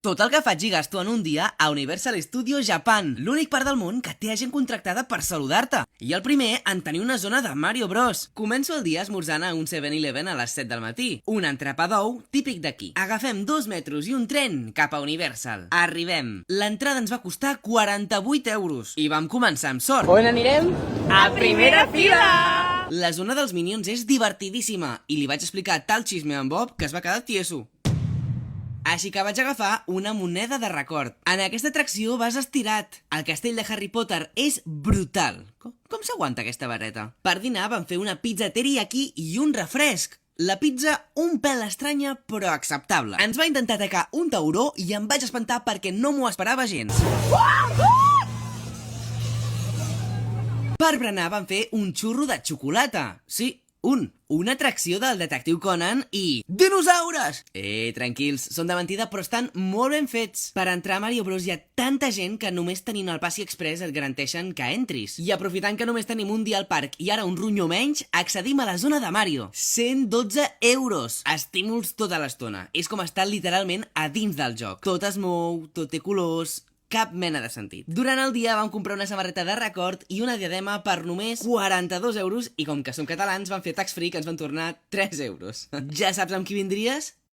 Tot el que faig i gasto en un dia a Universal Studios Japan, l'únic parc del món que té gent contractada per saludar-te. I el primer en tenir una zona de Mario Bros. Començo el dia esmorzant a un 7-Eleven a les 7 del matí. Un entrepà d'ou típic d'aquí. Agafem 2 metros i un tren cap a Universal. Arribem. L'entrada ens va costar 48 euros. I vam començar amb sort. On anirem? A primera fila! La zona dels Minions és divertidíssima i li vaig explicar tal xisme a en Bob que es va quedar tieso. Així que vaig agafar una moneda de record. En aquesta atracció vas estirat. El castell de Harry Potter és brutal. Com s'aguanta aquesta barreta? Per dinar vam fer una pizza teriyaki i un refresc. La pizza un pèl estranya però acceptable. Ens va intentar atacar un tauró i em vaig espantar perquè no m'ho esperava gens. Per berenar vam fer un xurro de xocolata. Sí, una atracció del detectiu Conan i... dinosaures! Tranquils, són de mentida però estan molt ben fets. Per entrar a Mario Bros hi ha tanta gent que només tenint el Passi Express et garanteixen que entris. I aprofitant que només tenim un dia al parc i ara un ronyó menys, accedim a la zona de Mario. 112 euros! Estímuls tota l'estona. És com estar literalment a dins del joc. Tot es mou, tot té colors... cap mena de sentit. Durant el dia vam comprar una samarreta de record i una diadema per només 42 euros i com que som catalans vam fer tax free que ens van tornar 3 euros. Ja saps amb qui vindries?